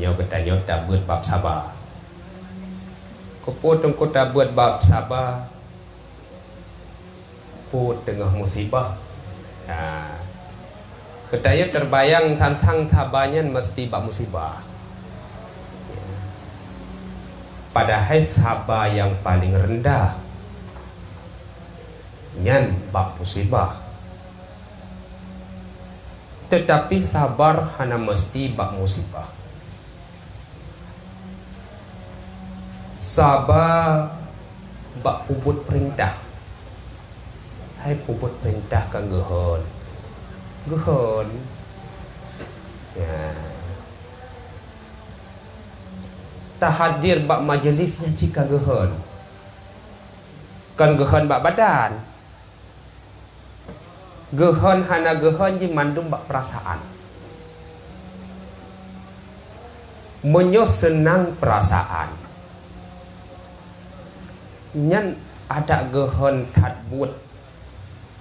nyo katanya tak buat bab sabar. Kepotong ko tak buat bab sabar, put tengah musibah. Katanya terbayang tentang tabanyan mesti bab musibah. Padahal sabar yang paling rendah nyan bab musibah. Tetapi sabar hanya mesti bab musibah. Sabar bab puput perintah. Hai puput perintah kan gehon. Gehon. Ya. Tak hadir bab majlisnya jika gehon. Kan gehon bab badan. Gehon hana gehon je mandum bak perasaan. Menyo senang perasaan. Nyan ada gehon kadbut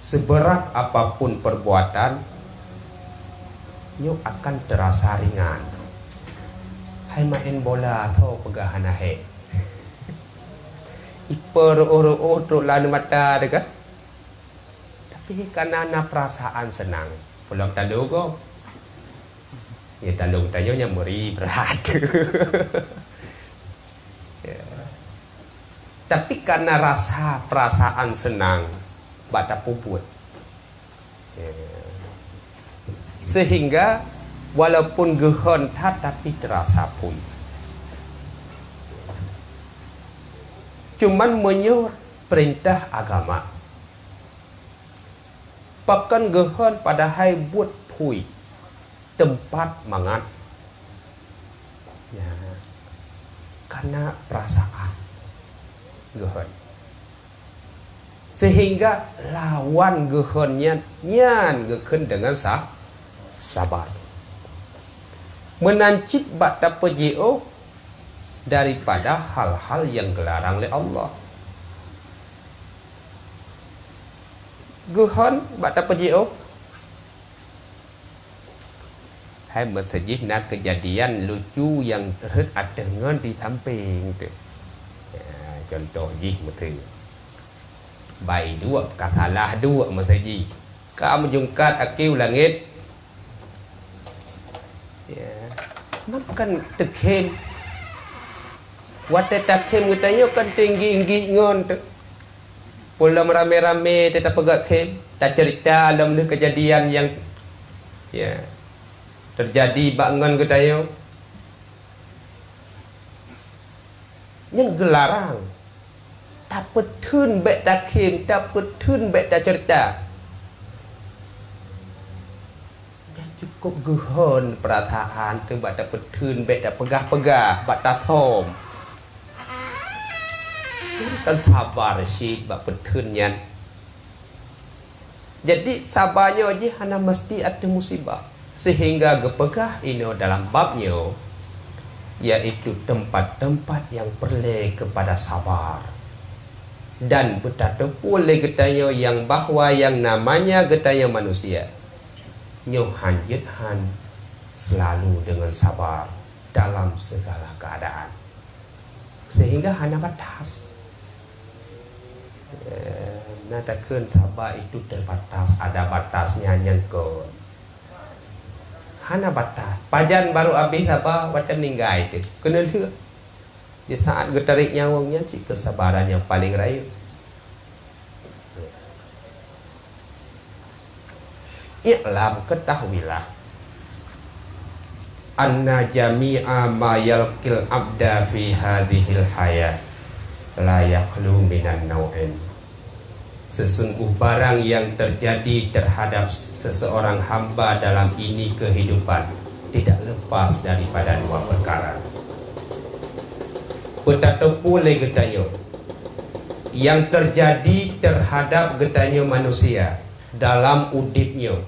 seberat apapun perbuatan, nyo akan terasa ringan. Hai main bola tho pegahan ahe. Iper oro truk lanu mata dekat. Karena perasaan senang pulang tandung kok ya tandung tayonya meri berat. Ya. Tapi karena rasa perasaan senang bata puput ya. Sehingga walaupun gehon tapi terasa pun cuman menyuruh perintah agama. Pakan gehon pada hai buat pui tempat mangat ya, karena perasaan gehon sehingga lawan gehonnya nyan gehon dengan sabar menancip bata pejio daripada hal-hal yang dilarang oleh Allah. Gehon bata pejio hai mesejih nak kejadian lucu yang adengan di samping tu ya, contoh jih betul baik dua katalah dua mesejih kamu jungkat akil langit ya makan tekem wate takem katanya kan tinggi ngon tu pulang rame-rame tetap pegak kem tak cerita dalam kejadian yang ya terjadi bangun katanya yang gelarang tak petun bet tak kem tak petun bet tak cerita yang cukup gehon perasaan tu bat tak petun bet tak pegah-pegah bat tak thom kan sabar sih bak petun-nyan. Jadi sabarnya aja hanya mesti ada musibah sehingga gepegah ini dalam babnya yaitu tempat-tempat yang perlu kepada sabar dan betapa boleh getanya yang bahwa yang namanya getanya manusia nyo hanjithan selalu dengan sabar dalam segala keadaan sehingga hanya batas. Nadakan sabar itu terbatas, ada batasnya nyengkon. Hana batas. Pajan baru habis apa macam ninggai itu. Kena lihat. Di saat getarik nyawangnya si kesabaran yang paling raya. I'lam ketahuilah anna jami'a ma yalqil abda fi hadhil hayat la yakhlu minan naw'in. Sesungguh barang yang terjadi terhadap seseorang hamba dalam ini kehidupan tidak lepas daripada dua perkara. Betapa pula getanya yang terjadi terhadap getanya manusia dalam udipnya,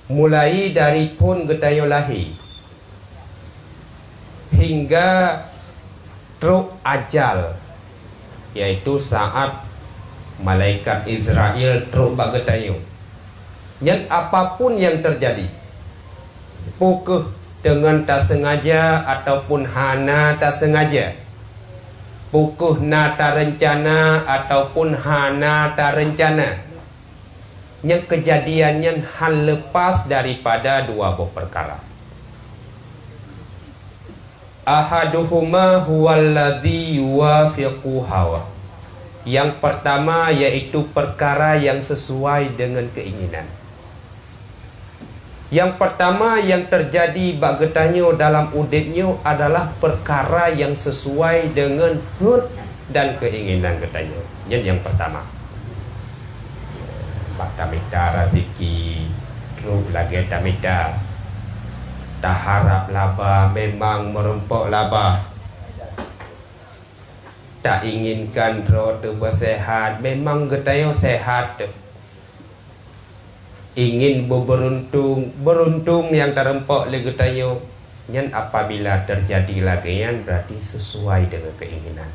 mulai dari pun getanya lahir hingga truk ajal, yaitu saat malaikat Israel truk bagetanya. Yang apapun yang terjadi, pukul dengan tak sengaja ataupun hana tak sengaja, pukuh na tak rencana ataupun hana tak rencana, yang kejadiannya hal lepas daripada dua buah perkara. Ahaduhuma huwallazi yuwafiqu hawa. Yang pertama yaitu perkara yang sesuai dengan keinginan. Yang pertama yang terjadi bak getanyo dalam udipnyo adalah perkara yang sesuai dengan hud dan keinginan getanyo. Yang pertama. Bak tamita rezeki, terus lagi tamita. Tak harap laba, memang merempok laba. Tak inginkan roh tu bersehat, memang getanyo sehat. Ingin beruntung yang terempok lagi tayo nyan apabila terjadi lagi yang berarti sesuai dengan keinginan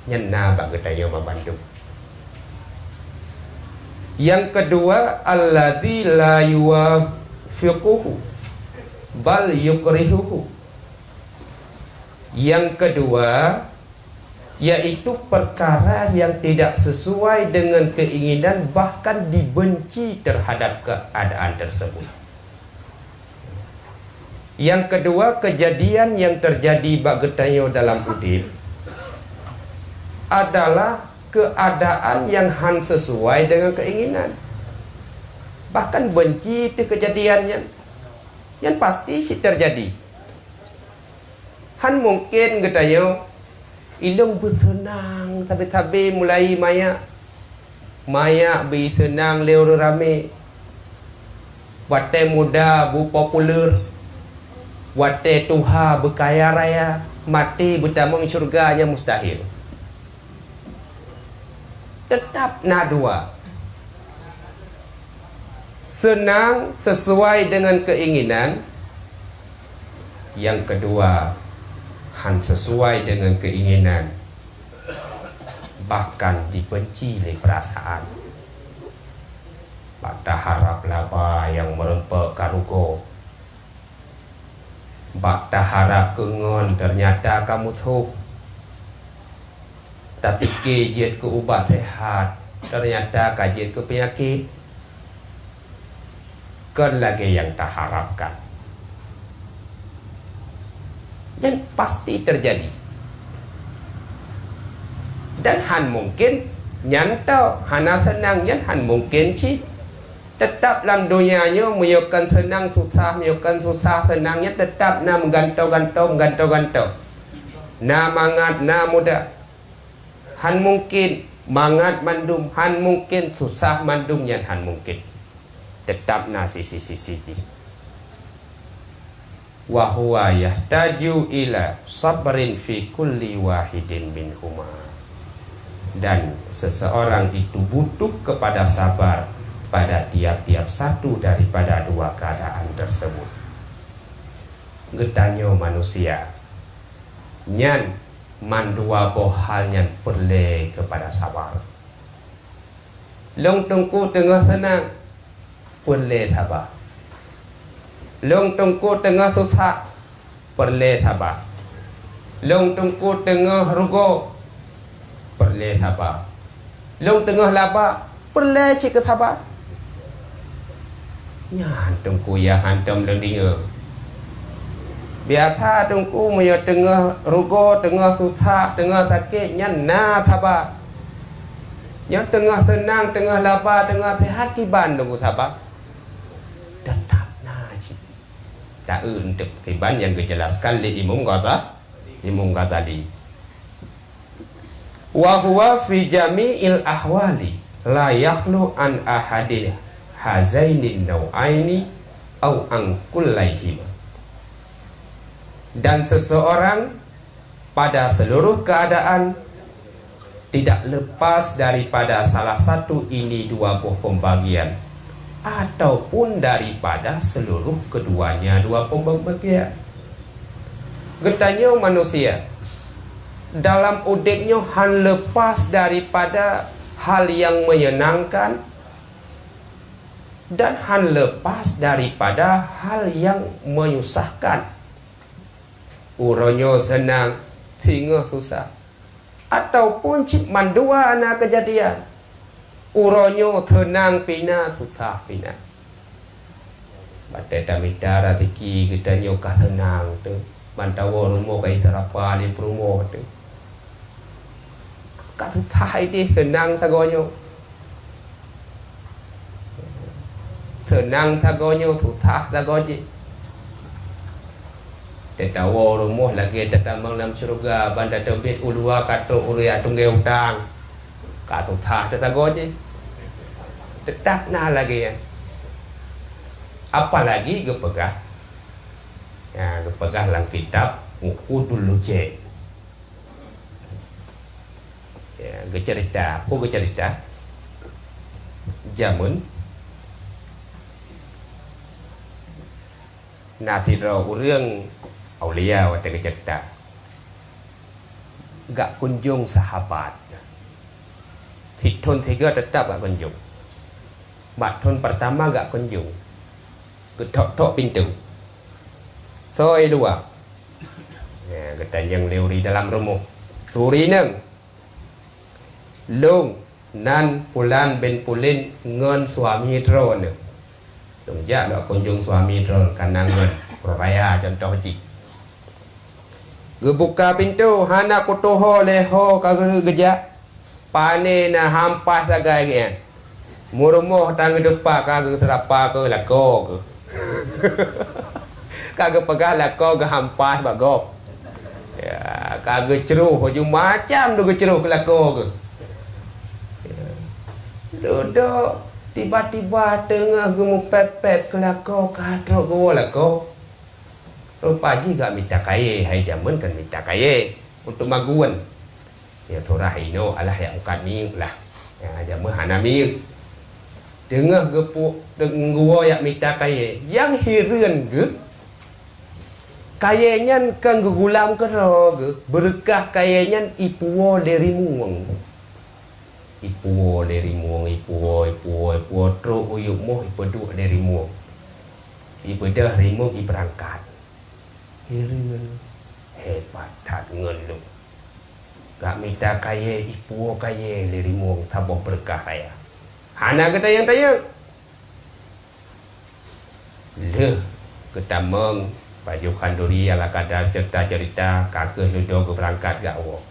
nyan na bak tayo membantu. Yang kedua, alladzi la yuwafiquhu bal yukrihuhu. Yang kedua yaitu perkara yang tidak sesuai dengan keinginan, bahkan dibenci terhadap keadaan tersebut. Yang kedua, kejadian yang terjadi bak getanyo dalam udip adalah keadaan yang han sesuai dengan keinginan, bahkan benci itu kejadiannya, yang pasti sih terjadi. Han mungkin getanyo ilung bersenang tabe-tabe mulai maya bersenang leo rame, wate muda bu popular, wate tuha berkaya raya, mati bertamang syurganya mustahil. Tetap na dua, senang sesuai dengan keinginan. Yang kedua, han sesuai dengan keinginan, bahkan dibenci oleh perasaan. Bak harap laba yang merempek karugo, bak harap kengon ternyata kamu tuh, tapi kejet ke ubat sehat ternyata kajet ke penyakit. Kan lagi yang tak harapkan, dan pasti terjadi. Dan han mungkin nyantau hana senang, yang han mungkin sih tetap dalam dunianya menyukan senang susah, menyukan susah senangnya tetap na menggantau-gantau na mangat na muda. Han mungkin mangat mandum, han mungkin susah mandum, yang han mungkin tetap na sisi wa huwa yahtaju ila sabrin fi kulli wahidin minhuma. Dan seseorang itu butuh kepada sabar pada tiap-tiap satu daripada dua keadaan tersebut. Getanyo manusia nyan mandua bohal nyan perle kepada sabar. Long tungku tengah senang perle sabar. Long tungku tengah susah perle sabar. Long tungku tengah rugo perle sabar. Long tengah laba perle cik sabar. Nyan tungku ya hantam lendia. Biasa tungku maya tengah rugo, tengah susah, tengah sakit nyan na sabar. Yang tengah senang, tengah laba, tengah sehat kiban tungku sabar. Tak untuk tiban yang dijelaskan oleh Imam Ghazali. Wa huwa fi jami'il ahwali la yakhlu an ahadin hazainin nau'aini au an kullaihim. Dan seseorang pada seluruh keadaan tidak lepas daripada salah satu ini dua buah pembagian, ataupun daripada seluruh keduanya dua pembagian. Getanyo manusia dalam udiknya han lepas daripada hal yang menyenangkan dan han lepas daripada hal yang menyusahkan. uronyo senang, tinggal susah. Ataupun cip mandua anak kejadian, uronyo tenang pina, susah pina. Batai tamita ratiki kita nyokah tenang tu, mantawa rumo kai terapa di perumo tu. Kat susah ini tenang tagonyo, tenang tagonyo, susah tagoji. Tetawa rumah lagi tetamang dalam syurga banda terbit ulua kato uria tunggai utang kato tak tetagoji tetap nah lagi ya apalagi gepegah ya gepegah lang kitab Uqudul Luje ya gecerita apa gecerita jamun nanti ro urang Aulia waktu cerita gak kunjung sahabat Thon tiga tetap gak kunjung Thon pertama gak kunjung ketok-tok pintu soi dua ya, ketanyang leuri dalam rumah suri neng Long nan pulan ben pulin ngon suami drone dong jak gak kunjung suami drone karena ngon raya contoh cik gebuka pintu hana kutoho leho kagak gejak pane na hampas lagai ge murumoh tang depa kagak serapa ke lako ke kagak pegah lako ke hampas bagok ya kagak ceruh hujung macam tu ceruh ke lako ke duduk tiba-tiba tengah gemu pet-pet ke lako kadro ke lako Rupa juga minta kaya, hai zaman kan minta kaya untuk maguan. Ya thora hino alah yang kami lah. Ya zaman hanami. Dengar gepuk dengguo yak minta kaya, yang hireun ge. Kayanya kan gugulam ke ro ge, berkah kayanya ipuo dari muang. Ipuo dari muang, ipuo tro uyuk moh ipedu dari muang. Ipedah rimung iberangkat. Hirin hebat tak ngelu gak minta kaya ipuo kaya liri muang taboh berkah kaya hana kita yang tanya le kita meng baju kanduri ala kadar cerita kakek ludo ke berangkat gak wo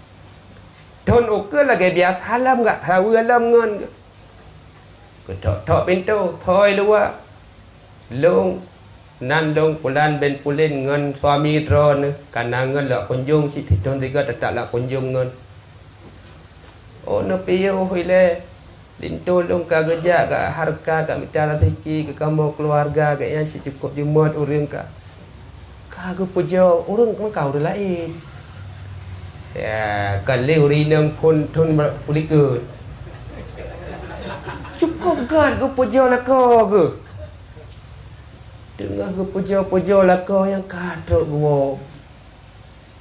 don oke lagi biar halam gak tahu alam ngon ketok pintu thoi luar long nan dong pulan ben pulin ngon suami drone karena ngon lak kunjung si Thon tiga tetap lak kunjung ngon oh no piyo hile lintu dong ka geja ka harka ka mitara rezeki ke kamu keluarga ka yang si cukup jumot urang ka kagu pujo urang kau dah lain ya kali urinang pun Thon pulikut cukup kan gu pujo lah kau tengah ke pujo-pujo lah kau yang kadrok gua.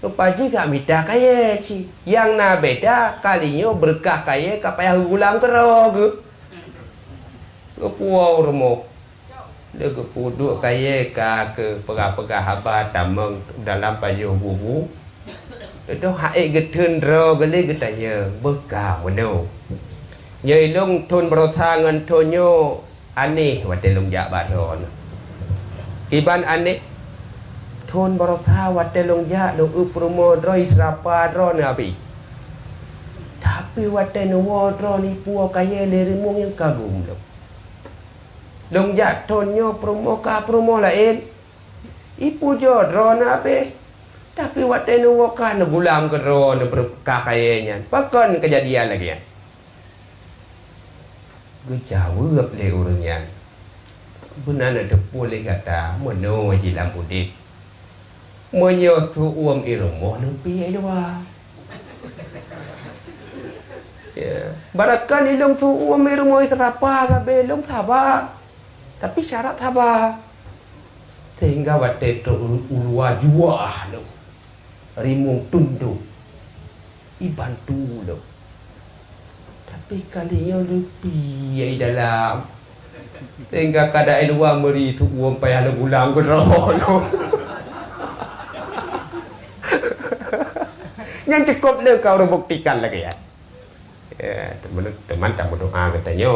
Lupa jika minta kaya ci. Yang na beda kalinya berkah kaya kapaya gulam kero ke. Kepuau remuk. Dia kepuduk kaya ke pegah-pegah haba tamang dalam payuh bubu. Itu haik getun ro geli getanya berkah meno. Nyai long Thon berosa ngan tonyo aneh wate long jak baron. Iban aneh Thon berosa wate long jak long upromo droi serapa dron api. Tapi wate nuwo dron ipuo kaya dari mung yang kagum lo. Long jak tonyo promo ka promo lain. Ipu jo dron api. Tapi wate nuwo kan gulam ke dron berkah kayanya. Pakon kejadian lagi ya. Gue jawab le urangnya. Benar ada boleh kata meno je lampu dit. Menyo tu uang iromoh nempi ai doa. Ya, barakan ilong tu uang iromoh terapa gabe long thaba. Tapi syarat thaba. Sehingga wate tu ulua jua lo. Rimung tunduk. Ibantu lo. Tapi kalinya lebih ai dalam sehingga kadang luar meri tu uang payah le bulan ke roh. Yang cukup le kau buktikan lagi ya. Teman tak berdoa katanya,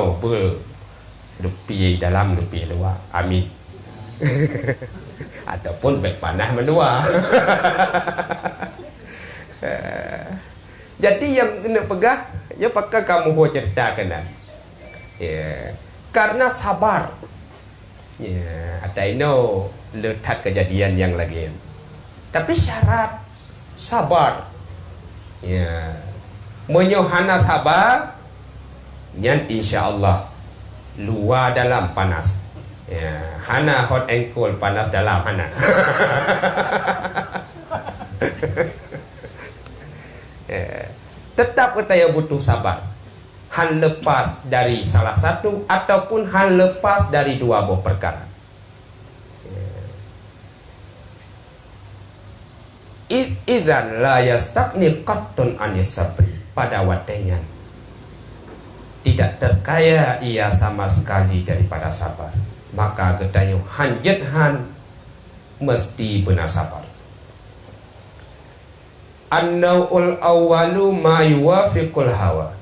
lupi dalam lupi luar. Amin. Ataupun baik panah menua. Jadi yang kena pegah, ya pakai kamu ho cerita kena. Ya, karena sabar. Ya, ada ino letak kejadian yang lagi. Tapi syarat sabar. Ya, menyohana sabar, nyan insya-Allah luar dalam panas. Ya, hana hot and cold, panas dalam hana. Ya, tetap kita butuh sabar. Hal lepas dari salah satu ataupun hal lepas dari dua buah perkara. Izan la yastaqni qattun anis sabri, pada watenya tidak terkaya ia sama sekali daripada sabar, maka gedayu hanjet han mesti benar sabar. An-naw'ul awwalu ma yuwafiqul hawa,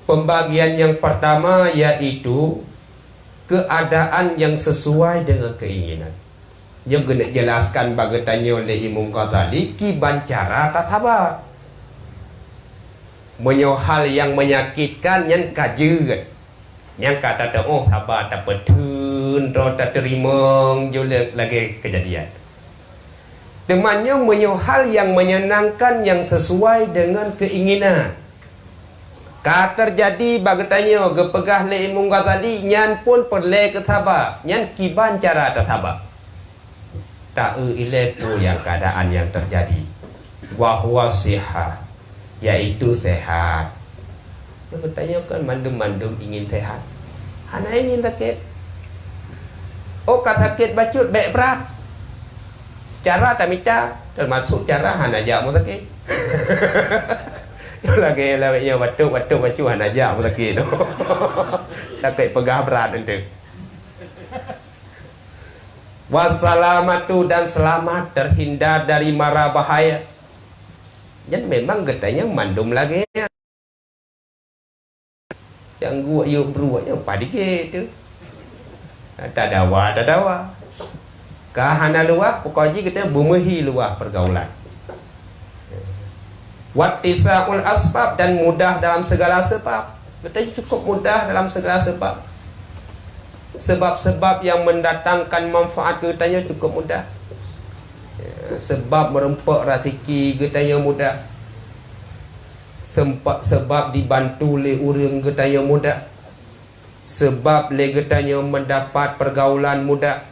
pembagian yang pertama yaitu keadaan yang sesuai dengan keinginan. Yang kena jelaskan bagi tanya oleh Imam Ghazali, kiban cara tataba. Menyo hal yang menyakitkan yang kajet. Yang kata tak oh sabar tak petun, tak terima julek lagi kejadian. Temannya menyo hal yang menyenangkan yang sesuai dengan keinginan. Kata terjadi bagi tanya gepegah le Imam Ghazali nyan pun perle ketaba, nyan kiban cara tataba. Ta'u iletu yang keadaan yang terjadi wahwa siha, yaitu sehat. Dia bertanya kan mandum-mandum ingin sehat, hana ingin sakit. Oh kata sakit bacut baik berat. Cara tak minta, termasuk cara hana jak mu sakit. Yang lagi lagi batuk hana jak mu sakit. Sakit pegah berat nanti. Wassalamatu, dan selamat terhindar dari mara bahaya. Dan memang katanya mandum lagi. Yang gua yuk beruaknya padi gitu. Ada dawa. Kahana luah pokoknya kita bumehi luah pergaulan. Wattisaul asbab, dan mudah dalam segala sebab. Katanya cukup mudah dalam segala sebab. Sebab-sebab yang mendatangkan manfaat katanya cukup mudah. Sebab merempak rezeki katanya mudah. Sebab dibantu oleh orang katanya mudah. Sebab le katanya mendapat pergaulan mudah.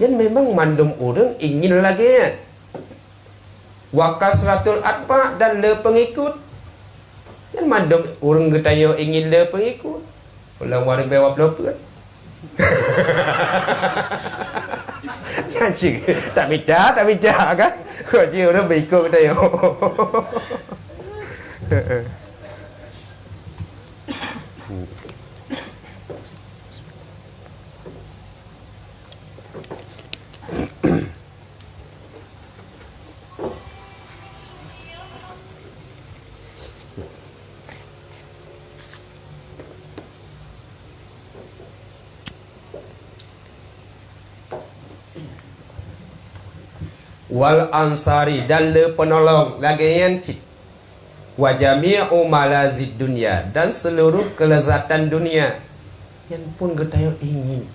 Yang memang mandum orang ingin lagi. Wa kasratul atba, dan le pengikut. Yang mandum orang katanya ingin le pengikut. Ulang waring bewap loput. Janji tak minta kan? Kau je orang berikut dia. Wal ansari, dan le penolong lagi yang wa jami'u malazid dunia, dan seluruh kelezatan dunia. Yang pun getaya ingin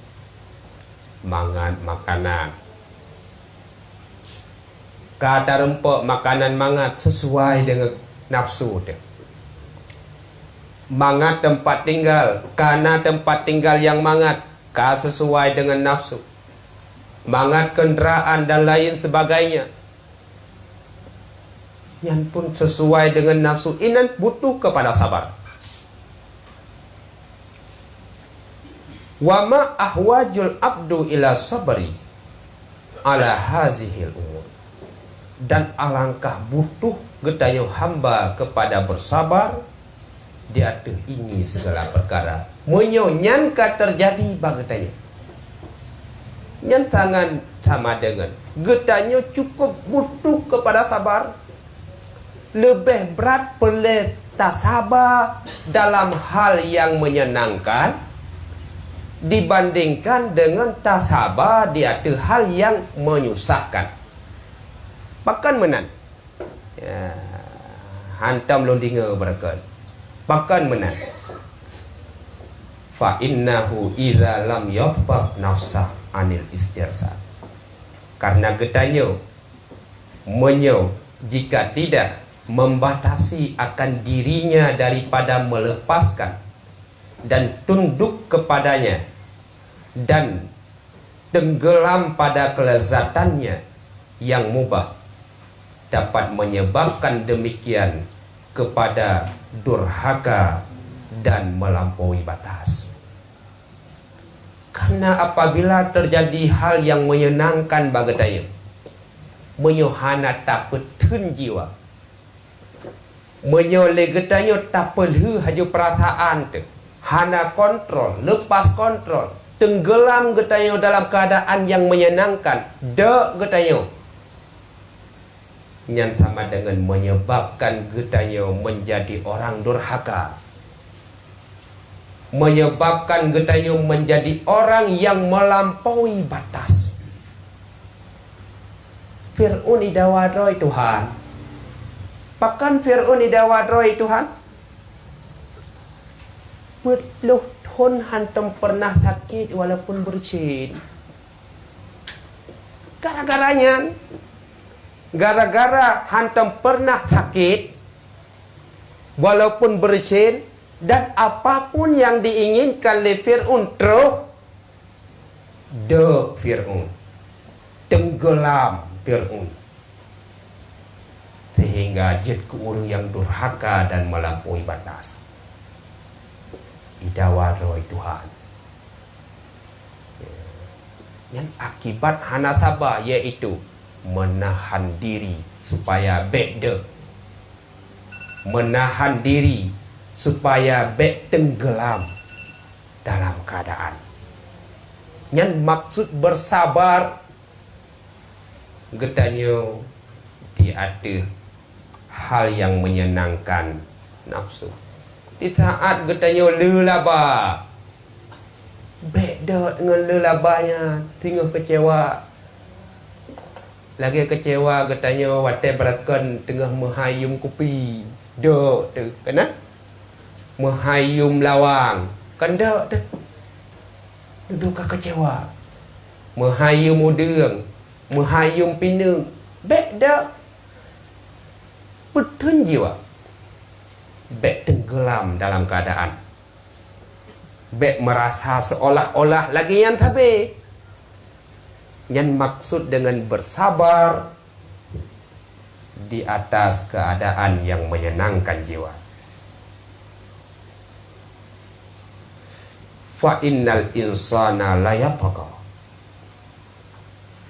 mangan makanan, kata rempok makanan mangat sesuai dengan nafsu dia. Mangat tempat tinggal, karena tempat tinggal yang mangat ka sesuai dengan nafsu. Mangat kenderaan dan lain sebagainya, yang pun sesuai dengan nafsu. Ini butuh kepada sabar. Wa ma ahwajul abdu ila sabri ala hazihil umur, dan alangkah butuh gedaya hamba kepada bersabar di atas ini segala perkara. Menyonyanka terjadi bagetanya. Yang tangan sama dengan getanya cukup butuh kepada sabar. lebih berat boleh tak sabar dalam hal yang menyenangkan dibandingkan dengan tak sabar di atas hal yang menyusahkan. Bahkan menan ya, hantam londinga berakan. Bahkan menan fa innahu idza lam yathbas nafsah anil istirsa. Karena getanya menyo jika tidak membatasi akan dirinya daripada melepaskan dan tunduk kepadanya dan tenggelam pada kelezatannya yang mubah, dapat menyebabkan demikian kepada durhaka dan melampaui batas. Karena apabila terjadi hal yang menyenangkan bagi saya, menyohana tak petun jiwa, menyoleh getanya tak perlu haju perasaan tu, hana kontrol, lepas kontrol, tenggelam getanya dalam keadaan yang menyenangkan, dek getanya, yang sama dengan menyebabkan getanya menjadi orang durhaka, menyebabkan getanya menjadi orang yang melampaui batas. Fir'aun idawadroi Tuhan. Bahkan Fir'aun idawadroi Tuhan. Beluh Tuhan hantam pernah sakit walaupun bersin. Gara-garanya, gara-gara hantam pernah sakit walaupun bersin, dan apapun yang diinginkan oleh Fir'aun terus de Fir'aun, tenggelam Fir'aun, sehingga jid ke orang yang durhaka dan melampaui batas. Idawaroi Tuhan. Yang akibat hana sabar yaitu menahan diri supaya beda, menahan diri supaya bek tenggelam dalam keadaan. Yang maksud bersabar getanya di atas hal yang menyenangkan nafsu. Di saat getanya lelaba, beda dengan lelabanya tinggal kecewa. Lagi kecewa getanya watai berakan tengah menghayum kopi. Dok tu, kena? Menghayum lawang, kanda tu duduk kecewa, menghayum udang, menghayum pinang, bek dah betul jiwa, bek tenggelam dalam keadaan, bek merasa seolah-olah lagi yang tabe. Yang maksud dengan bersabar di atas keadaan yang menyenangkan jiwa. Fa innal insana la yatagha.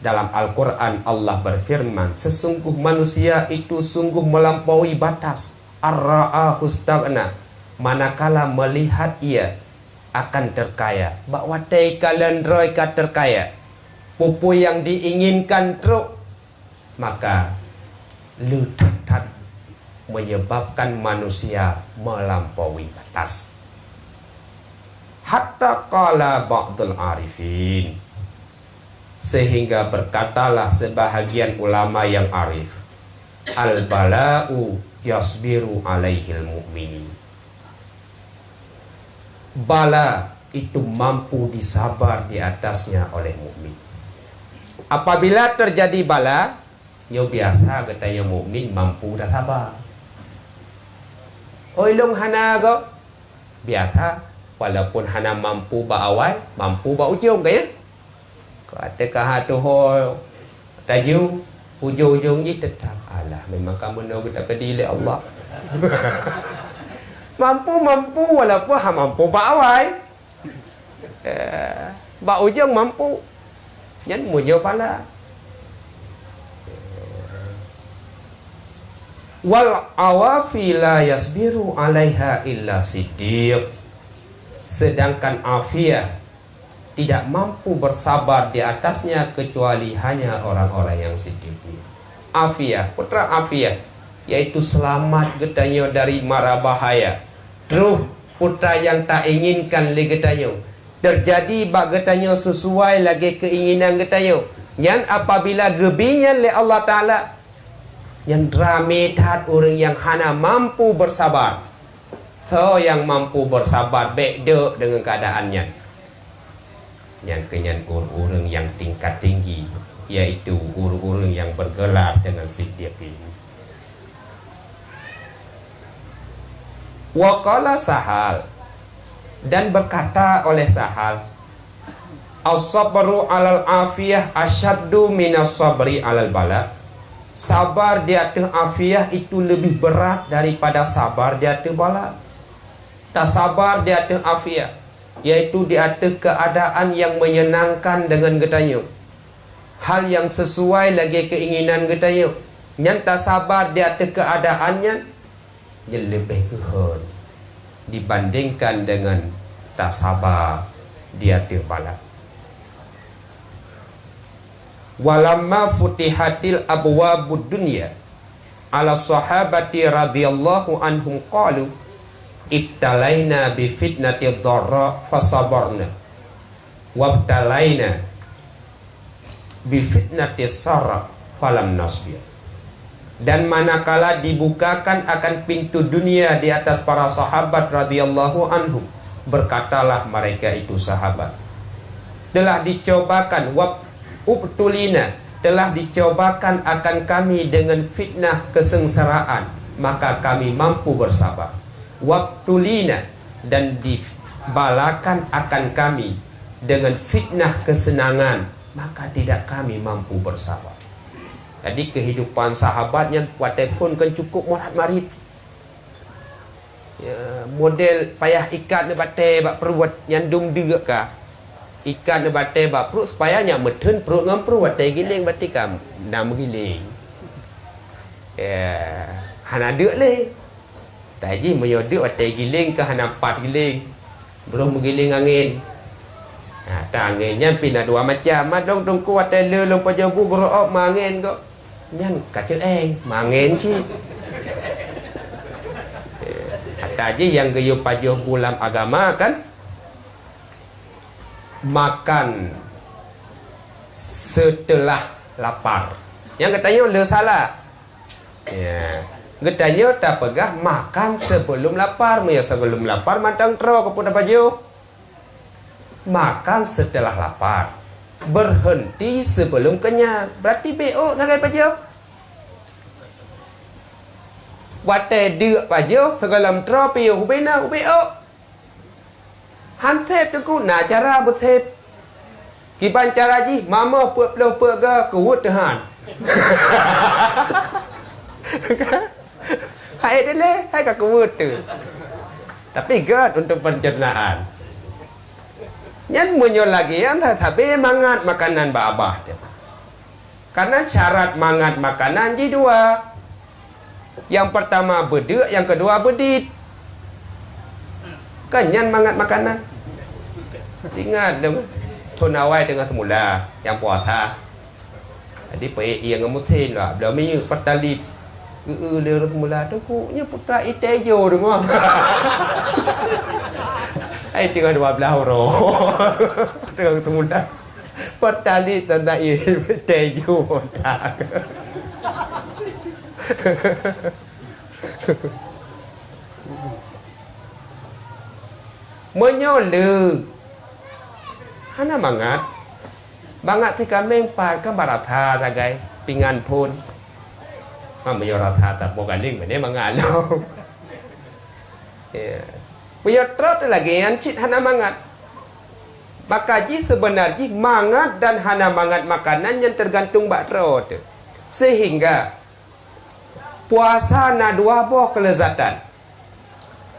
Dalam Al-Quran Allah berfirman, sesungguh manusia itu sungguh melampaui batas. Ar-ra'ahu istaghna, manakala melihat ia akan terkaya. Bahwa kalian roy ka terkaya, pupu yang diinginkan truk, maka lutat menyebabkan manusia melampaui batas. Hatta qala ba'dul arifin, sehingga berkatalah sebahagian ulama yang arif, al bala'u yasbiru alaihil mu'minin. Bala itu mampu disabar di atasnya oleh mukmin. Apabila terjadi bala, yo biasa katanya mukmin mampu dah sabar. Oi long hana go biasa, walaupun hana mampu ba awal, mampu ba ujung kaya. Kata kaha tu ho taju ujung-ujung ni tetap alah memang kamu nak kita kedile Allah. Mampu walaupun ha mampu ba awal. Ba ujung mampu. Nhân mujur pala. Wal awafi la yasbiru alaiha illa siddiq. Sedangkan afiah tidak mampu bersabar di atasnya kecuali hanya orang-orang yang siddiq. Afiah, putra afiah, yaitu selamat katanya dari mara bahaya. Terus putra yang tak inginkan le katanya terjadi bak katanya sesuai lagi keinginan katanya. Yang apabila gebinya le Allah Taala yang ramai tat orang yang hana mampu bersabar. So yang mampu bersabar baik dek dengan keadaannya. Yang kenyan orang yang tingkat tinggi, yaitu guru-guru yang bergelar dengan siddiqin. Waqala Sahal, dan berkata oleh Sahal, as-sabru 'alal afiyah asyaddu minas sabri 'alal bala. Sabar di atas afiyah itu lebih berat daripada sabar di atas bala. Tak sabar di atas afiyah, yaitu di atas keadaan yang menyenangkan dengan getanya, hal yang sesuai lagi keinginan getanya. Yang tak sabar di atas keadaannya dia lebih kehon dibandingkan dengan tak sabar di atas bala. Walamma futihatil abwabud dunya ala sahabati radhiyallahu anhum qalu ibtalaina bi fitnatid dharra fasabarna wabtalaina bi fitnatis sarra falam nasbir. Dan manakala dibukakan akan pintu dunia di atas para sahabat radhiyallahu anhum, berkatalah mereka itu sahabat, telah dicobakan ubtulina, telah dicobakan akan kami dengan fitnah kesengsaraan, maka kami mampu bersabar. Wabtulina, dan dibalakan akan kami dengan fitnah kesenangan, maka tidak kami mampu bersabar. Jadi kehidupan sahabat yang kuat pun kan cukup morat marit. Ya, model payah ikat ne batai bak perut nyandung degak ka. Ikat ne batai bak perut supaya nya meten perut ngam perut batai giling batikam nam giling. Ya, hana deuk le. Taji menyoduk batai giling ke hana pat giling. Belum giling angin. Nah, tangannya pindah dua macam. Madong tungku batai le lom pajabu goroop mangin kok. Nyan kaca mangin sih. Kata aja yang gayuh pajuh bulan agama kan makan setelah lapar. Yang katanya le salah. Ya. Katanya tak pegah makan sebelum lapar. Ya sebelum lapar mantang tro ke punya pajuh. Makan setelah lapar. Berhenti sebelum kenyang. Berarti BO nagai pajuh. Watai dek pajuh segalam tropi ubena UBO. Han thep tu na cara berthep. Kiban cara ji mama puak pelo puak ga kuut han. Hai dele hai ka kuut tu. Tapi gad untuk pencernaan. Yang muncul lagi yang tapi mangat makanan babah dia. Karena syarat mangat makanan ji dua. Yang pertama bedek, yang kedua bedit. Kenyan mangat makanan. Ingat dong. Tonawai dengan semula yang puasa. Jadi pe yang ngemutin lah. Belum ni pertalit. Leur semula tu kunya putra itejo dengar. Ai tinggal 12 euro. Dengan semula. Pertalit tanda itejo tak. Menyole hana mangat ti kami empat kan baratha tagai pingan pun kami baratha tak bogaling bene mangat lo. Ya. Punya trot lagi yang cit hana mangat. Maka ji sebenarnya mangat dan hana mangat makanan yang tergantung bak trot. Sehingga puasa na dua buah kelezatan.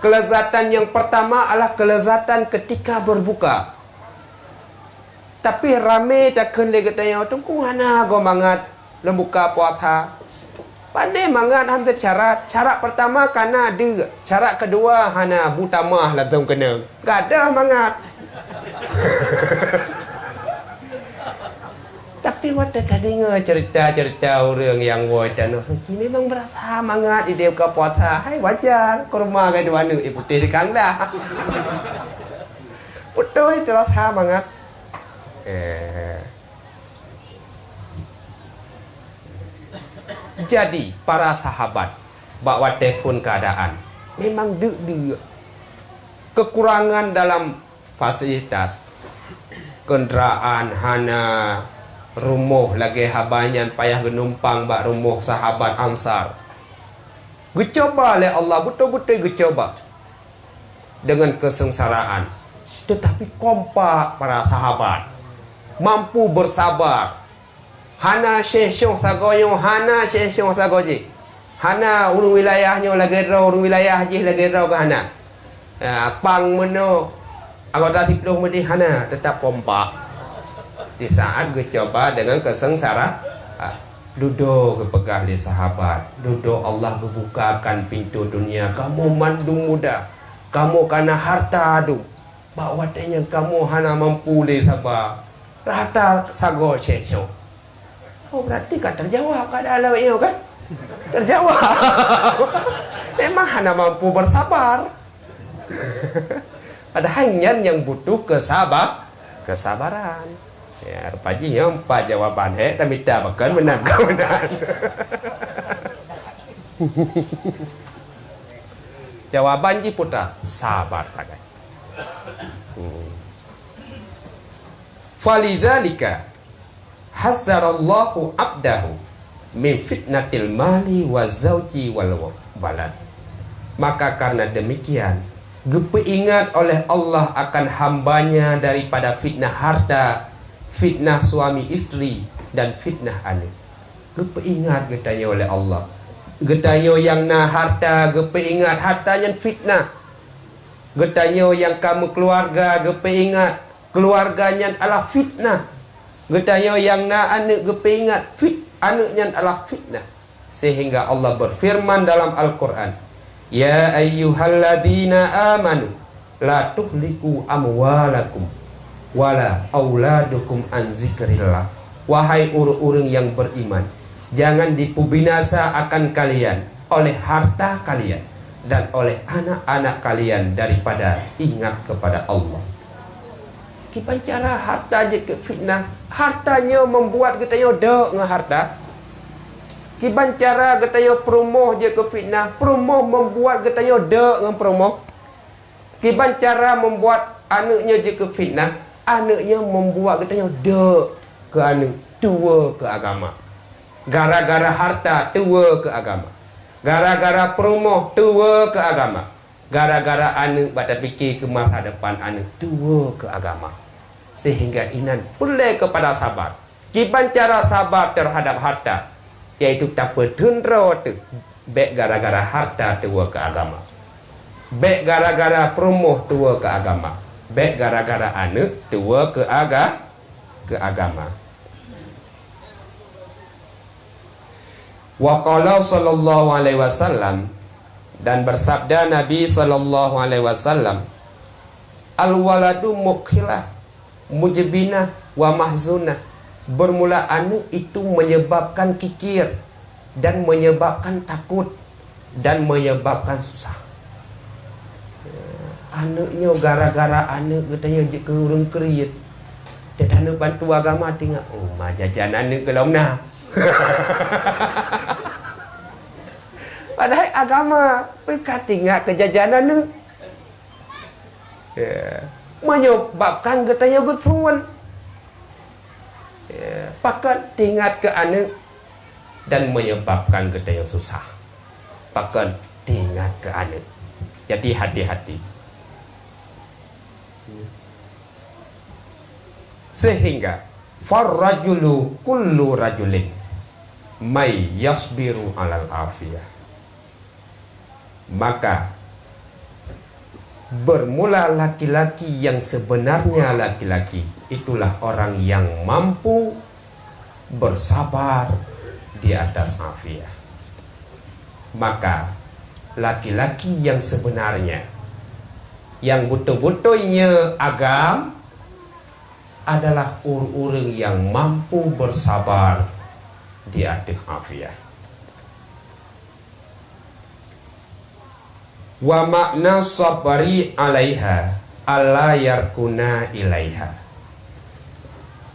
Kelezatan yang pertama adalah kelezatan ketika berbuka. Tapi rame tak kena katanya tunggu hana go mangat lembuka puasa. Pandai mangat hampir syarat. Syarat pertama karena ada. Syarat kedua hana butamah lah tong kena. Gak ada mangat. Tapi Tapi waktu tadi cerita-cerita orang yang woi tanah suci memang berasa mangat ide ke puasa. Hai wajar kurma ke dua nu putih di kang dah. Putih itu rasa mangat. Jadi para sahabat bawa telefon keadaan memang deg kekurangan dalam fasilitas kenderaan hana rumah lagi habanyan payah genumpang bak rumah sahabat Ansar. Gecoba oleh Allah betul-betul gecoba dengan kesengsaraan, tetapi kompak para sahabat mampu bersabar. Hana syekh sagoyo hana syekh sagoji hana urung wilayahnya lagi raw urung wilayah je lagi raw ke hana pang meno anggota tiploh medi hana tetap kompak. Di saat gue coba dengan kesengsara, duduk kepegah di sahabat, duduk Allah membukakan pintu dunia. Kamu mandung muda, kamu karena harta adu, bawa yang kamu hana mampu le sabar, rata sago cecok. Oh berarti kan terjawab keadaan itu kan? Terjawab. Memang hana mampu bersabar. Padahal yang butuh kesabaran. Ya, rupanya empat jawaban tapi tak bahkan menang. Jawaban ji putra sabar saja. Falidzalika hazzarallahu abdahu min fitnatil mali wa zauji wal walad. Maka karena demikian gepeingat oleh Allah akan hambanya daripada fitnah harta, fitnah suami istri, dan fitnah anak. Gepeingat getanya oleh Allah. Getanya yang na harta, gepeingat hartanya fitnah. Getanya yang kamu keluarga, gepeingat keluarganya adalah fitnah. Getanya yang na anak, gepeingat anaknya adalah fitnah. Sehingga Allah berfirman dalam Al-Quran, ya ayyuhalladzina amanu la tuhliku amwalakum wala auladukum an zikrillah. Wahai orang-orang yang beriman, jangan dipubinasa akan kalian oleh harta kalian dan oleh anak-anak kalian daripada ingat kepada Allah. Kipancara harta je ke fitnah, hartanya membuat kita dek dengan harta. Kipancara kita promoh je ke fitnah, promoh membuat kita dek dengan promoh. Kipancara membuat anaknya je ke fitnah, anaknya membuat kita dek ke anak, tua ke agama. Gara-gara harta tua ke agama, gara-gara promoh tua ke agama, gara-gara anak pada fikir ke masa depan anak tua ke agama. Sehingga inan boleh kepada sabar. Kiban cara sabar terhadap harta, yaitu tak berdendro tu baik gara-gara harta tua ke agama, baik gara-gara promoh tua ke agama, baik gara-gara anak tua ke agama. Wa qala sallallahu alaihi wasallam, dan bersabda Nabi sallallahu alaihi wasallam, al waladu mukhilah mujbinah wa mahzunah. Bermula anak itu menyebabkan kikir dan menyebabkan takut dan menyebabkan susah. Anaknya gara-gara anak katanya je ke urang keriyat. Dia nak bantu agama tengok. Oh, majajan anak ke lomna. Padahal agama pekat tinggal kejajanan ni. Menyebabkan katanya gutsuan. Pakat tinggal ke anak dan menyebabkan katanya susah. Pakat tinggal ke anak. Jadi hati-hati. Sehingga farrajulu kullu rajulin may yasbiru alal afiyah. Maka bermula laki-laki yang sebenarnya laki-laki itulah orang yang mampu bersabar di atas afiyah. Maka laki-laki yang sebenarnya, yang betul-betulnya agam, adalah orang-orang yang mampu bersabar di atas afiah. Wa makna sabari alaiha alla yarkuna ilaiha.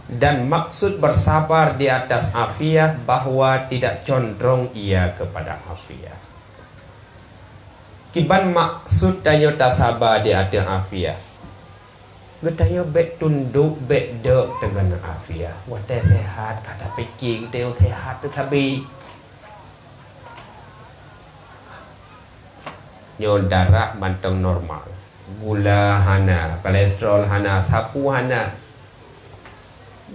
Dan maksud bersabar di atas afiah bahwa tidak condong ia kepada afiah. Kiban maksud tanya sabar di atas afiah. Getanya bek tunduk bek dek dengan afiah. Wate sehat kata fikir kita sehat tu tapi nyon darah manteng normal, gula hana, kolesterol hana, sapu hana.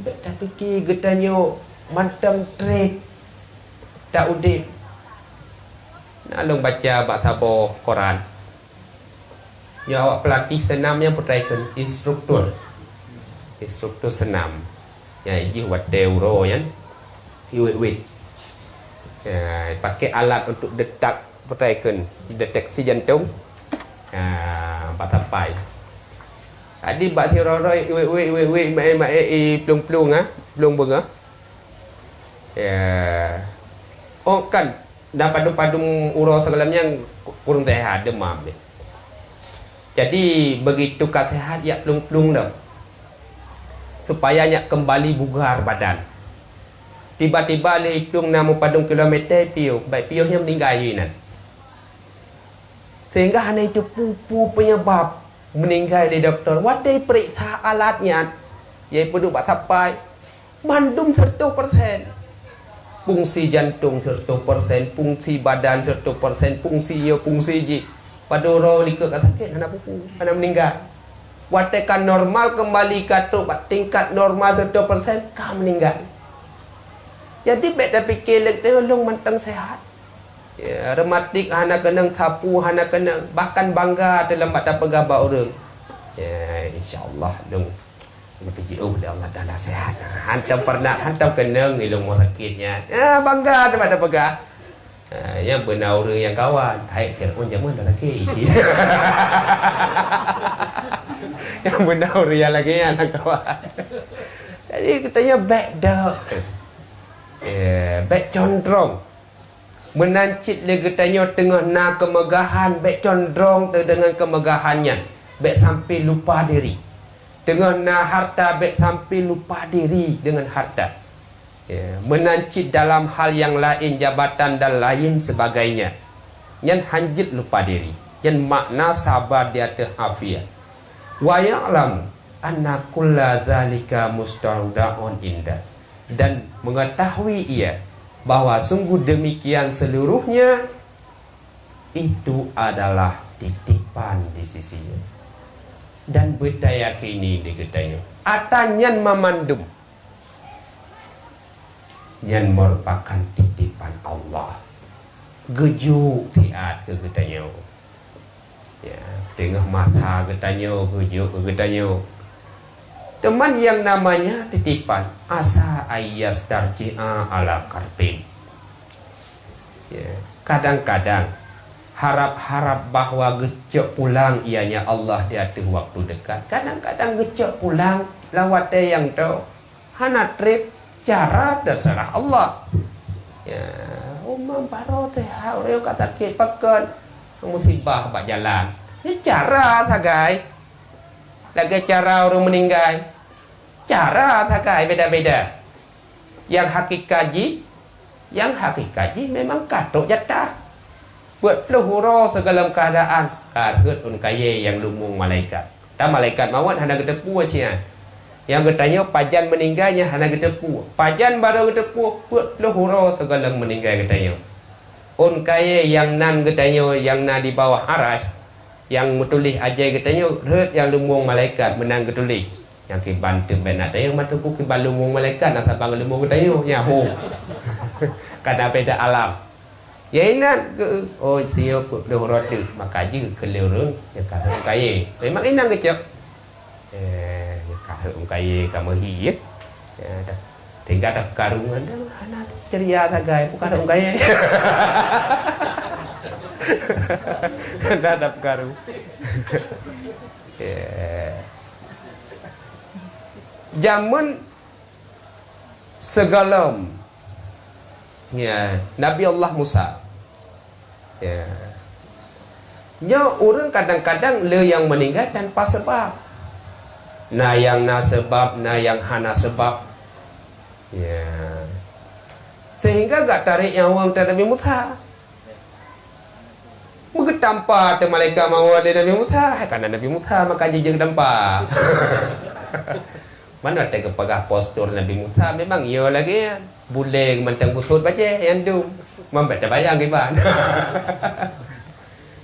Tak fikir getanya manteng trade tak udip. Nak long baca bak tabo Quran. Ya awak pelatih senam yang pertaikan instruktur senam. Ya iji wate uro yan. Iwit. Pakai alat untuk detak pertaikan deteksi jantung. Batapai. Adi bak siroroi iwit mai plung-plung plung bunga. Ya. Oh kan dah padung-padung uro segalamnya kurang sehat demam ni. Jadi begitu kat sehat ya plung-plung dah. Supaya nyak kembali bugar badan. Tiba-tiba le plung namu padung kilometer piu, baik piuhnya meninggal yinan. Sehingga hanya itu pupu penyebab meninggal di doktor. Wadai periksa alatnya, yaitu duk bak tapai, mandum 100%. Fungsi jantung 100%, fungsi badan 100%, fungsi ji. Padoro likut kat sakit, anak pupu, anak meninggal. Wadai kan normal kembali katuk tingkat normal 100%, kan meninggal. Jadi baik dah fikir lek tolong mantang sehat. Ya, rematik hana kena sapu hana kena bahkan bangga dalam baca pegawai orang. Ya, insya-Allah dong. PGO dah Allah dah sehat. Hantam pernah hantam kena ngilung sakitnya. Ya, bangga dalam baca pegawai. Yang benar orang yang kawan. Hai Fir'aun zaman dah lagi. Yang benar orang yang lagi yang kawan. Jadi katanya baik dah. Baik condong menancit legetanya tengah na kemegahan baik condong dengan kemegahannya baik sampai lupa diri tengah na harta baik sampai lupa diri dengan harta menancit dalam hal yang lain jabatan dan lain sebagainya yang hanjit lupa diri yang makna sabar di atas afiah wa ya'lam anna kulla dzalika mustaudaun inda dan mengetahui ia bahwa sungguh demikian seluruhnya itu adalah titipan di sisinya dan bertayakini di ketanya atanyan memandum yang merupakan titipan Allah gejuk tiat ke ketanya ya tengah mata ketanya gejuk ke ketanya teman yang namanya titipan asa ayas darji'a ala karpin ya, kadang-kadang harap-harap bahwa gecek pulang ianya Allah di atas waktu dekat kadang-kadang gecek pulang lawate yang tahu hana trip cara terserah Allah ya umam baro teh orang kata ke pakan musibah bak jalan ini cara tagai lagi cara orang meninggal cara takai beda-beda yang hakikaji memang katok jatah buat luhuro segala keadaan karhut unkaye yang lumung malaikat dan malaikat mawat hana gedepu sia yang getanya pajan meninggalnya hana gedepu pajan baru gedepu buat luhuro segala meninggal getanya unkaye yang nan getanya yang na di bawah aras yang metulih aja katanya heret yang lumung malaikat menang ketulih yang kibantu benar yang matuku kibal lumung malaikat nak sabang lumung katanya ya ho kada beda alam ya inan ke oh dia perlu roti maka je kelurung ya kada kaya memang inang kecap kada kaya kamu hi ya tinggal tak karungan dah anak ceria tagai bukan kaya Nadap karu. Zaman segalam ya Nabi Allah Musa ya. Nya orang kadang-kadang le yang meninggal tanpa sebab. Na yang na sebab, na yang hana sebab. Ya. Sehingga gak tarik yang orang Nabi Musa. Mungkin tanpa te malaikat mau ada Nabi Musa, karena Nabi Musa maka jejak tanpa. Mana ada kepegah postur Nabi Musa memang ia lagi boleh mentang busut baca yang dum. Membaca bayang gimana.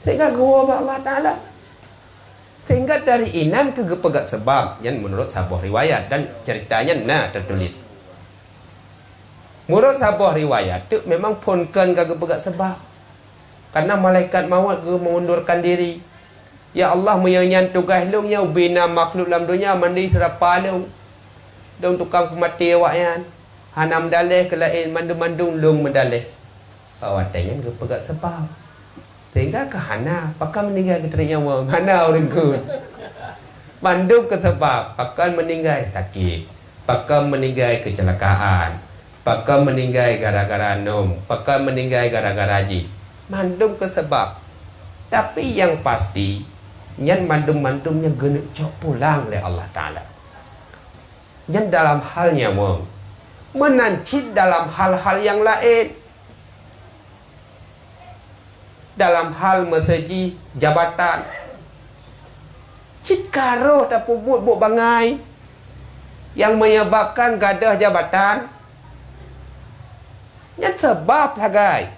Sehingga gua Allah Ta'ala. Sehingga dari inan ke kepegat sebab yang menurut sebuah riwayat dan ceritanya tertulis. Menurut sebuah riwayat itu memang punkan ke kepegat sebab. Karena malaikat maut mengundurkan diri. Ya Allah menyanyian tugas lungnya bina makhluk dalam dunia mandi serapa lung. Dan tukang pemati awaknya. Hanam dalih kelain mandung-mandung lung mendalih. Awatnya kepegat sebab. Sehingga ke hana pakai meninggal ke teriak wang hana orang ke mandung ke sebab pakai meninggal sakit, pakai meninggal kecelakaan, pakai meninggal gara-gara nom, pakai meninggal gara-gara haji, mandung ke sebab. Tapi yang pasti yang mandung-mandungnya gena cok pulang oleh Allah Ta'ala. Yang dalam halnya wang menancit dalam hal-hal yang lain. Dalam hal mesegi jabatan cikaro tak pubut buk bangai yang menyebabkan gadah jabatan yang sebab sagai.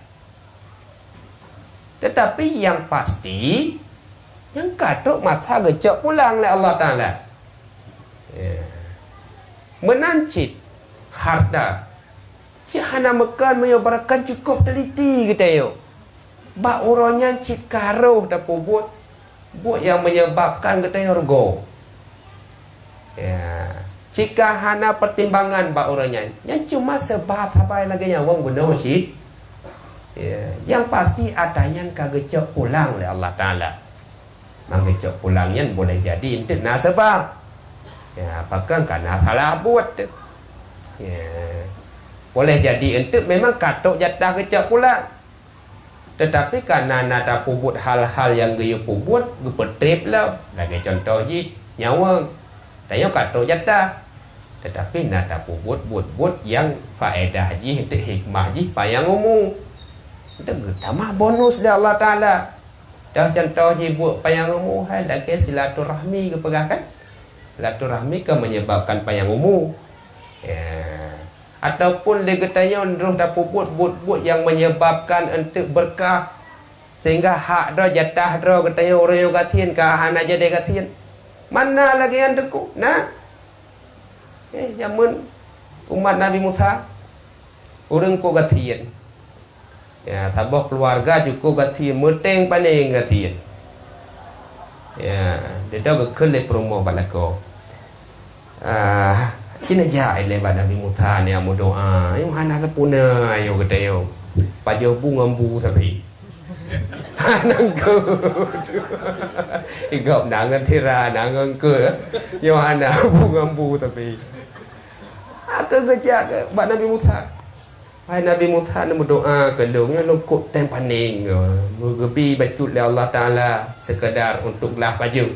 Tetapi yang pasti yang katuk masa gecok pulang oleh Allah Ta'ala menancit harta cihana mekan menyebabkan cukup teliti kita yuk. Bak urangnya cik karo dah pubut buat yang menyebabkan katanya orgo. Ya, jika hana pertimbangan bak urangnya, yang cuma sebab apa lagi yang wong guna sih. Ya, yang pasti ada yang kagecok pulang oleh Allah Ta'ala. Mangecok pulangnya boleh jadi untuk na sebab. Ya, apakah karena salah buat. Ya, boleh jadi untuk memang katok jatah kecok pulang. Tetapi karena nada pubut hal-hal yang gaya pubut gepetrip lah. Lagi contoh je nyawa tanya kato jatah. Tetapi nada pubut buat yang faedah je untuk hikmah je payang umum. Itu tambah bonus dari Allah Ta'ala. Dah contoh je buat payang umum hai lagi silaturahmi ke pegakan. Silaturahmi ke menyebabkan payang umum. Ya. Ataupun dia katanya roh dah puput buat yang menyebabkan untuk berkah sehingga hak dah jatah dah katanya orang yang katian ke anak jadi katian mana lagi yang deku nah zaman umat Nabi Musa orang ko katian ya tabah keluarga juga katian meteng paning katian ya dia dah berkelih promo balako Cina jai lebat Nabi Musa ni amu doa. Yung hana ka puna ayo kata yo. Pajo bungambu tapi. Nang ke. Igop nangan tira nangan ke. Yung hana bungambu tapi. Aku kerja ke bak Nabi Musa. Hai Nabi Musa ni doa ke lungnya lungkut tem paning. Mugebi bacut le Allah Taala sekadar untuk lah baju.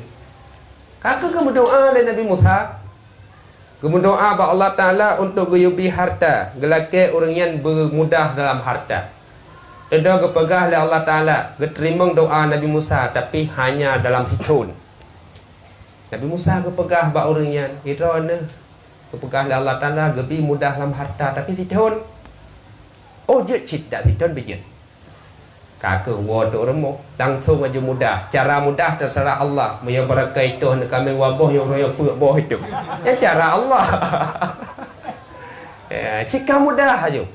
Kakak kamu doa le Nabi Musa. Kemudian doa bak Allah Ta'ala untuk guyubi harta. Gelake orang yang bermudah dalam harta. Tidak kepegah oleh Allah Ta'ala. Keterima doa Nabi Musa. Tapi hanya dalam situn. Nabi Musa kepegah bak orang yang. Kira ni. Kepegah oleh Allah Ta'ala. Gebi mudah dalam harta. Tapi situn. Oh je cik tak situn bijit. Kakak waduh remuk. Langsung aja mudah. Cara mudah terserah Allah. Yang berakai itu. Kami wabah yang raya puk bawah itu. Yang cara Allah. Ya, jika mudah aja.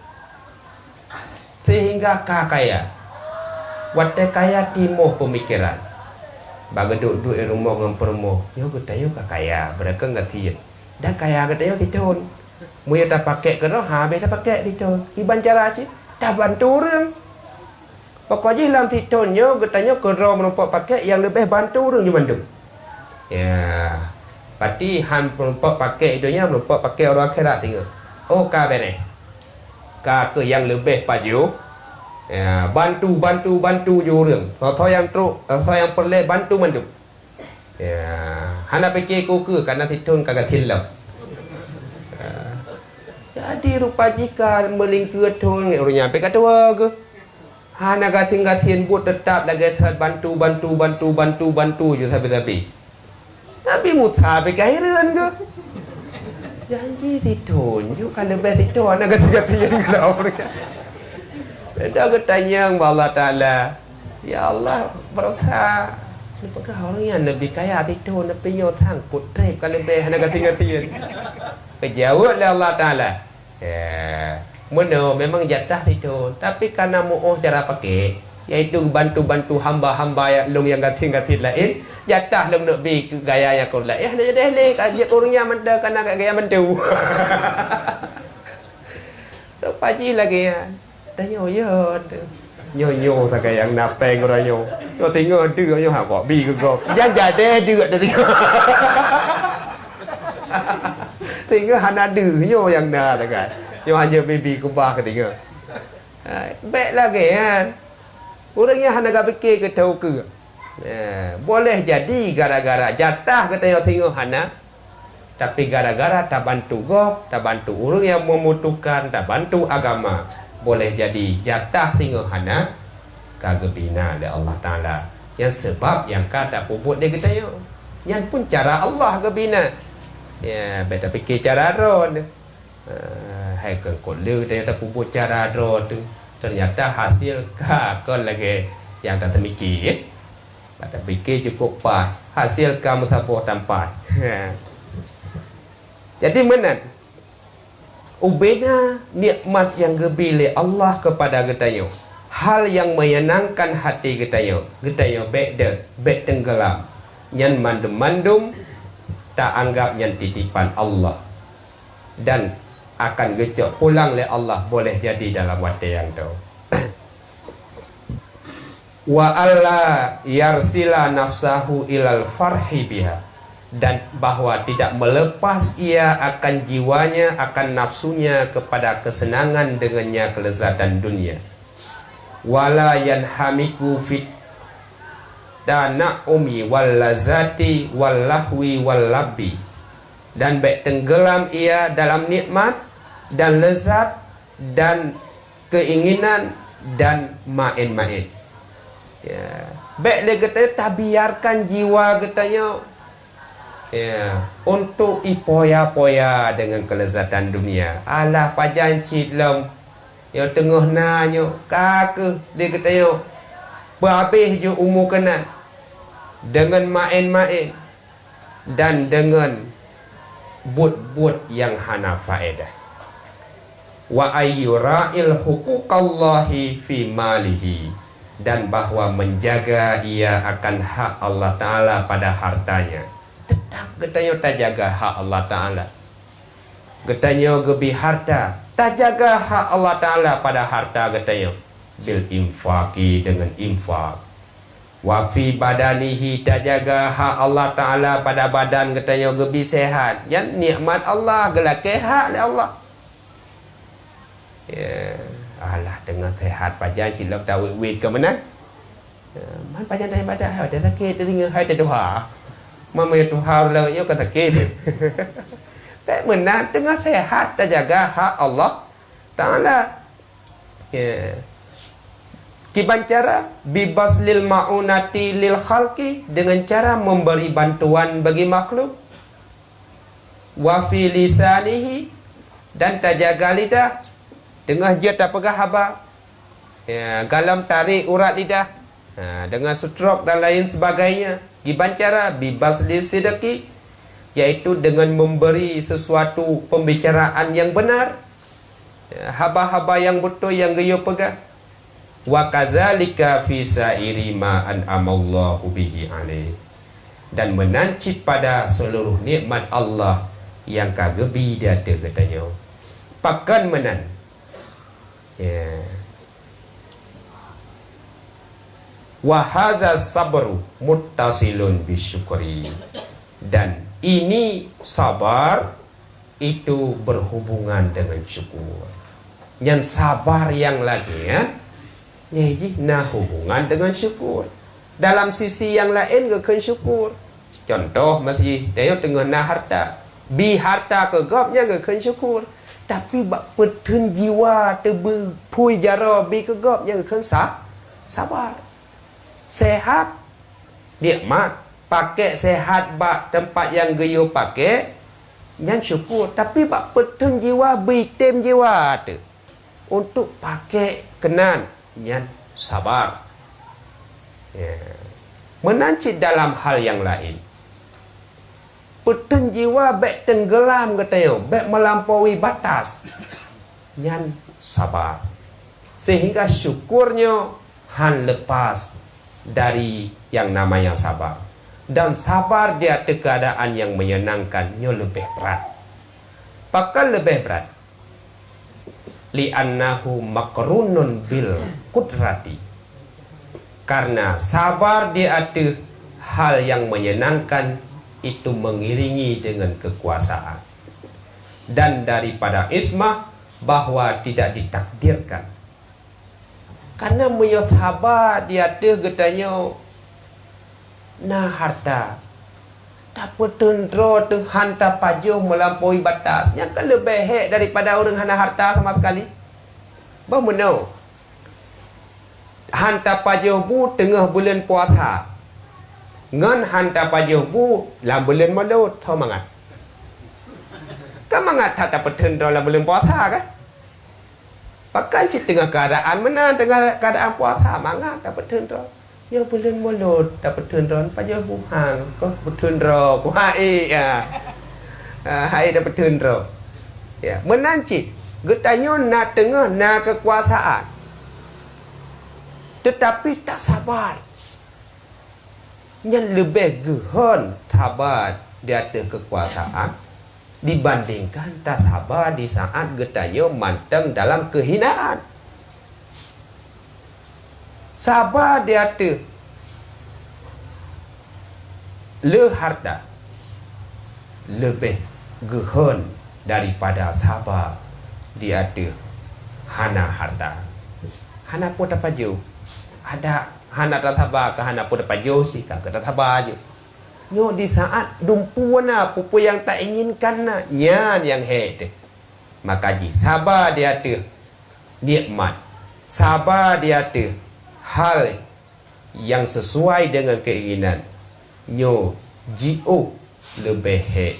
Sehingga kaya. Wadah kaya timuh pemikiran. Bagi duduk rumah dengan perumuh. Ya kita yuk kaya. Mereka nggak tiap. Dan kaya kita yuk tidun. Mui tak pakai ke roh. Habis tak pakai tidun. Iban cara aja. Tak bantu orang. Pokoknya dalam tidunnya. Katanya ke roh menumpuk pakai. Yang lebih bantu orang je mandum. Ya. Pati han melompat pakai dunia, melompat pakai orang akhirat tengok. Oh ka bene. Ka tu yang lebih paju. Ya, bantu jurang. Kalau yang truk, kalau yang perle bantu. Ya, hana fikir ku karena titun kagak tilap. Jadi rupa jika melingkir thôn người orangnya pe kata ke hana gatin buat tetap lagi bantu je tapi tapi muta pe kairan ke janji titun ju kan lebih titun hana gatin ke orangnya beda ketanya Allah Taala ya Allah berusaha apakah orangnya lebih kaya titun tapi yo thang putrep kan lebih hana gatin kejauh oleh Allah Taala. Ya, mana memang jatah itu, tapi karena mau cara pakai, yaitu bantu hamba-hamba yang gatin lain, jatah nak bi gaya yang kau lain, nak jadi lek, ajak orangnya menda karena gaya mendu. Paji lagi ya, dah nyo tak gaya yang napeng orang nyo tengok dia nyo hak bi ke kau, jangan jadi dia dah tengok. Tengok hana nyo yang dah kan. Yo hanya baby kubah ketika. Baik lagi kan. Orangnya hana gak fikir ke tahu ke. Boleh jadi gara-gara jatah kita tengok hana. Tapi gara-gara tak bantu gop, tak bantu orang yang memutuhkan, tak bantu agama. Boleh jadi jatah tengok hana kagak bina oleh Allah Taala. Yang sebab yang kata puput dia kita yo. Yang pun cara Allah ke bina. Ya, beta fikir cara ron. Hai kon leu ternyata puput cara ron tu. Ternyata hasil kon lagi yang tak termikir. Beta fikir cukup pas. Hasil kamu tabuh tampai. Jadi mana? Ubena nikmat yang gebile Allah kepada kita. Hal yang menyenangkan hati kita. Kita baik tenggelam. Nyan mandum tak anggap yang titipan Allah dan akan gecok pulang oleh Allah boleh jadi dalam waktu yang tu. Wa alla yarsila nafsahu ilal farhi biha, dan bahwa tidak melepas ia akan jiwanya, akan nafsunya kepada kesenangan dengannya kelezatan dunia. Wala yanhamiku fit dana umi wal lazati wal lahwi wal labbi, dan baik tenggelam ia dalam nikmat dan lezat dan keinginan dan main-main. Ya, baik le kita tak biarkan jiwa kita untuk ipoya-poya dengan kelezatan dunia. Alah pajanci dalam yang tengah nanyo kake dia kata berhabis je umur kena dengan main-main dan dengan but-but yang hana faedah. Wa ayyura'il huquqallahi fi malihi, dan bahwa menjaga ia akan hak Allah Ta'ala pada hartanya. Tetap katanya tak jaga hak Allah Ta'ala. Katanya gebi harta, tak jaga hak Allah Ta'ala pada harta katanya. Bil infaki, dengan infak. Wa fi badanihi, tak jaga hak Allah Ta'ala pada badan katanya gebi sehat. Yang nikmat Allah gelake hak oleh Allah. Ya, alah dengan sehat pajan silap tahu wit ke mana? Man pajan dah ibadah, dia sakit dia tinggal hai dia doa. Mama itu harus yo kata sakit. Tak menang dengan sehat tak jaga hak Allah Ta'ala. Ya. Kiban cara bibas lil maunati lil khalqi, dengan cara memberi bantuan bagi makhluk. Wa fi lisanihi, dan tak jaga lidah dengan dia tak pegang haba. Ya, galam tarik urat lidah. Dengan stroke dan lain sebagainya. Kiban cara bibas lil sidqi, yaitu dengan memberi sesuatu pembicaraan yang benar. Ya, haba-haba yang betul yang dia pegang. Wa kadzalika fi sa'iri ma an'amallahu bihi alaih, dan menancip pada seluruh nikmat Allah yang kagebi dia ada katanya. Pakan menan. Ya. Wa hadza sabru muttasilun bisyukri, dan Ini sabar itu berhubungan dengan syukur. Yang sabar yang lagi ya, jadi nah hubungan dengan syukur. Dalam sisi yang lain gak syukur. Contoh masih dia tengah nah harta, bi harta kegapnya gak syukur. Tapi bak petun jiwa tebu pui jara bi kegapnya gak sabar. Sehat nikmat, pakai sehat bak tempat yang geyo pakai yang syukur. Tapi bak petun jiwa bi tem jiwa tu untuk pakai kenan yang sabar. Ya. Menancit dalam hal yang lain. Petun jiwa bek tenggelam katanya, bek melampaui batas. Yang sabar. Sehingga syukurnya han lepas dari yang namanya sabar. Dan sabar di atas keadaan yang menyenangkannya lebih berat. Bahkan lebih berat. Li'annahu makrunun bil kudrati. Karena sabar di atas hal yang menyenangkan itu mengiringi dengan kekuasaan. Dan daripada ismah bahwa tidak ditakdirkan. Karena menyo sabar di atas getanya nah harta dapat tendro tu hantar pajuh melampaui batasnya kan lebih hek daripada orang hana harta sama sekali. Bagaimana? Hantar pajuh bu tengah bulan puasa. Ngan hantar pajuh bu dalam bulan Maulud tahu mangat. Kan mangat tak dapat tendro dalam bulan puasa kan? Bahkan si tengah keadaan mana tengah keadaan puasa mangat dapat tendro. Ya bulan Maulud dapat tendron pajuh buhang ko tendro ko hai ya. Hai dapat tendro. Ya, menancit getanya na tengah na kekuasaan. Tetapi tak sabar. Yang lebih gehan sabar di atas kekuasaan dibandingkan tak sabar di saat getanya manteng dalam kehinaan. Sabar di atas le harta lebih gehan daripada sabar di atas hana harta. Hana pun dapat jauh. Ada hana tak sabar ke hana pun dapat jauh sih tak tak sabar je. Nyo di saat dumpu na pupu yang tak inginkan na nyan yang he. Maka ji sabar di atas nikmat. Sabar di atas hal yang sesuai dengan keinginan nyo jio lebih hek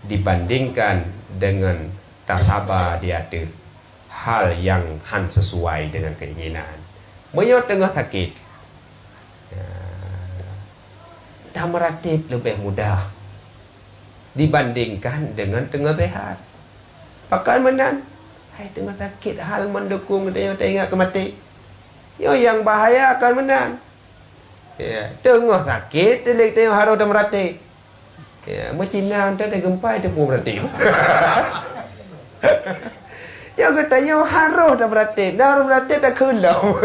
dibandingkan dengan tak sabar di atas hal yang han sesuai dengan keinginan. Menyo tengah sakit dah meratib lebih mudah dibandingkan dengan tengah sehat. Pakai menan hai tengah sakit hal mendukung dia ingat kemati. Yo yang bahaya akan menang. Ya, tengah sakit telik tengok harus dah merati. Ya, Cina anda dah gempa dia pun merati. Yo katanya harus dah merati. Dah harus merati dah kelau.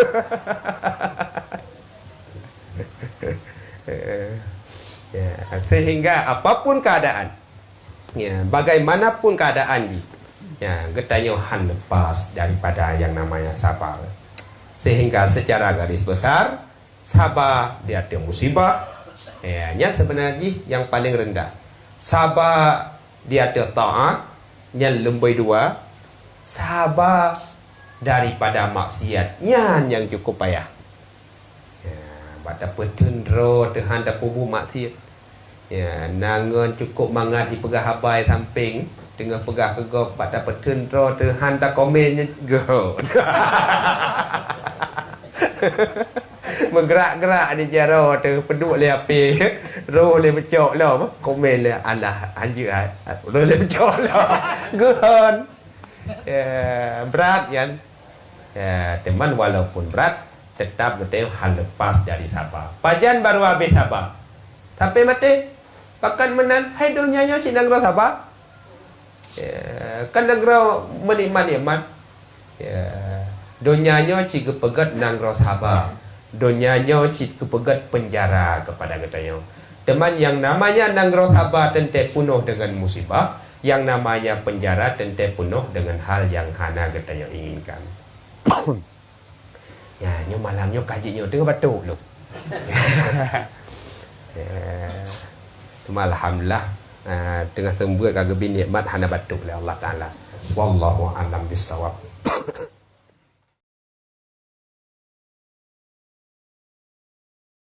Ya, sehingga apapun keadaan. Ya, bagaimanapun keadaan ji. Ya, katanya han lepas daripada yang namanya sabar. Sehingga secara garis besar sabar di atas musibah yang sebenarnya yang paling rendah. Sabar di atas taat yang lebih dua. Sabar daripada maksiatnya yang cukup payah. Pada petendro Tuhan dah pubu maksiat. Ya, nangan cukup mangat di pegah habai samping tengah pegah kegop pada petendro Tuhan dah komennya go. Bergerak-gerak di jaro tu peduk le api roh le becok lah komen le alah anjir roh le becok lah gehan berat kan teman walaupun berat tetap betul hal lepas dari sabar pajan baru habis sabar sampai mati pakan menan hai dunianya cina negara sabar kan negara menikmat-nikmat dunianya jika pegat nang sabar dunianya jika pegat penjara kepada katanya Teman yang namanya nangro sabar tentu penuh dengan musibah, yang namanya penjara tentu penuh dengan hal yang hana kita yang inginkan. Ya, nyo malam nyo kaji nyo tengah batuk lu. Alhamdulillah tengah tembus kagak bin nikmat hana batuk oleh Allah Taala. Wallahu a'lam bissawab.